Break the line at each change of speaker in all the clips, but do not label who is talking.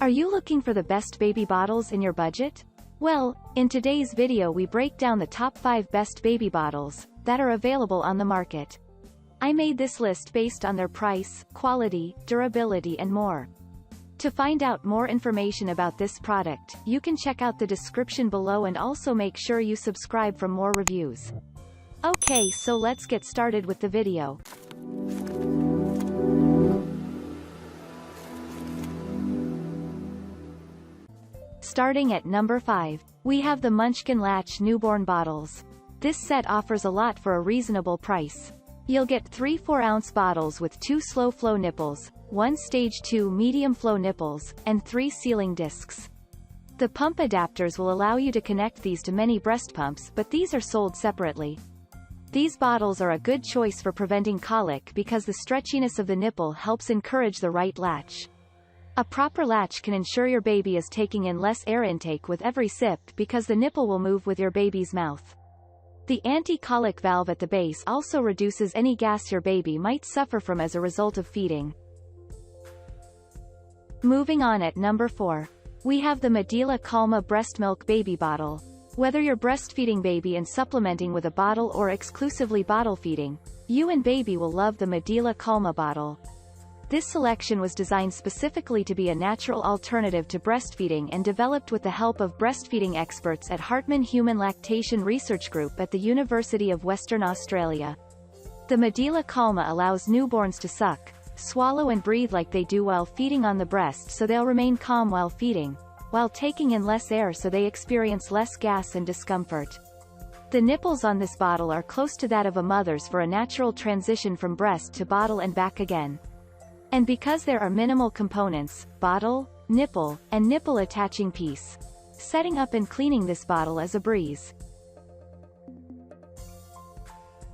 Are you looking for the best baby bottles in your budget? Well, in today's video we break down the top 5 best baby bottles that are available on the market. I made this list based on their price, quality, durability and more. To find out more information about this product, you can check out the description below and also make sure you subscribe for more reviews. Okay, so let's get started with the video. Starting at number 5, we have the Munchkin Latch newborn bottles. This set offers a lot for a reasonable price. You'll get 3 4-ounce bottles with 2 slow flow nipples, 1 stage 2 medium flow nipples, and 3 sealing discs. The pump adapters will allow you to connect these to many breast pumps, but these are sold separately. These bottles are a good choice for preventing colic because the stretchiness of the nipple helps encourage the right latch. A proper latch can ensure your baby is taking in less air intake with every sip because the nipple will move with your baby's mouth. The anti-colic valve at the base also reduces any gas your baby might suffer from as a result of feeding. Moving on at number 4. We have the Medela Kalma Breastmilk Baby Bottle. Whether you're breastfeeding baby and supplementing with a bottle or exclusively bottle feeding, you and baby will love the Medela Kalma bottle. This selection was designed specifically to be a natural alternative to breastfeeding and developed with the help of breastfeeding experts at Hartman Human Lactation Research Group at the University of Western Australia. The Medela Kalma allows newborns to suck, swallow and breathe like they do while feeding on the breast so they'll remain calm while feeding, while taking in less air so they experience less gas and discomfort. The nipples on this bottle are close to that of a mother's for a natural transition from breast to bottle and back again. And because there are minimal components, bottle, nipple, and nipple attaching piece, setting up and cleaning this bottle is a breeze.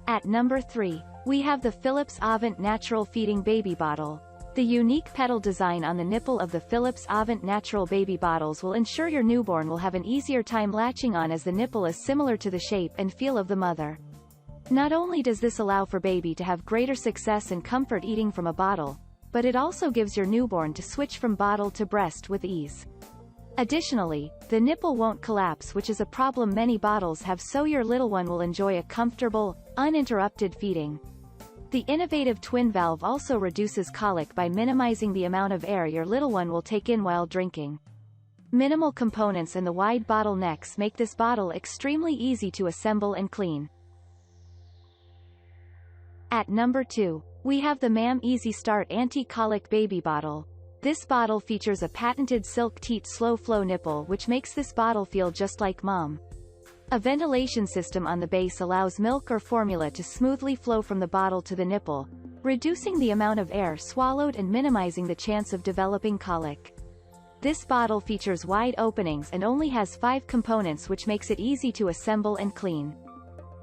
At number 3, we have the Philips Avent Natural Feeding Baby Bottle. The unique pedal design on the nipple of the Philips Avent Natural Baby Bottles will ensure your newborn will have an easier time latching on as the nipple is similar to the shape and feel of the mother. Not only does this allow for baby to have greater success and comfort eating from a bottle, but it also gives your newborn to switch from bottle to breast with ease. Additionally, the nipple won't collapse, which is a problem many bottles have, so your little one will enjoy a comfortable, uninterrupted feeding. The innovative twin valve also reduces colic by minimizing the amount of air your little one will take in while drinking. Minimal components and the wide bottle necks make this bottle extremely easy to assemble and clean. At number 2, we have the Mam Easy Start Anti-Colic Baby Bottle. This bottle features a patented silk teat slow flow nipple which makes this bottle feel just like mom. A ventilation system on the base allows milk or formula to smoothly flow from the bottle to the nipple, reducing the amount of air swallowed and minimizing the chance of developing colic. This bottle features wide openings and only has 5 components, which makes it easy to assemble and clean.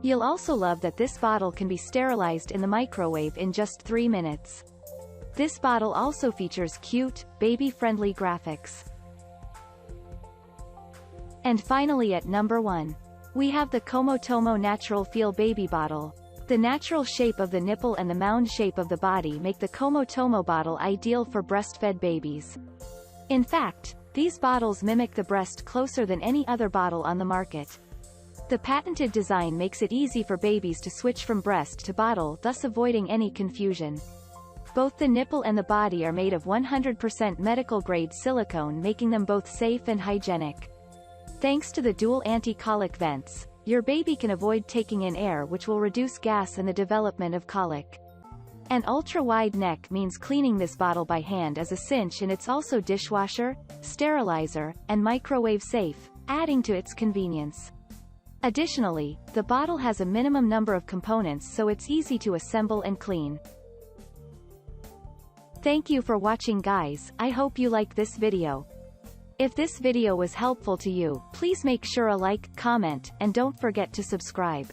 You'll also love that this bottle can be sterilized in the microwave in just 3 minutes. This bottle also features cute, baby-friendly graphics. And finally at number 1, we have the Komotomo Natural Feel Baby Bottle. The natural shape of the nipple and the mound shape of the body make the Komotomo bottle ideal for breastfed babies. In fact, these bottles mimic the breast closer than any other bottle on the market. The patented design makes it easy for babies to switch from breast to bottle, thus avoiding any confusion. Both the nipple and the body are made of 100% medical-grade silicone, making them both safe and hygienic. Thanks to the dual anti-colic vents, your baby can avoid taking in air, which will reduce gas and the development of colic. An ultra-wide neck means cleaning this bottle by hand is a cinch, and it's also dishwasher, sterilizer, and microwave safe, adding to its convenience. Additionally, the bottle has a minimum number of components, so it's easy to assemble and clean. Thank you for watching, guys. I hope you like this video. If this video was helpful to you, please make sure a like, comment, and don't forget to subscribe.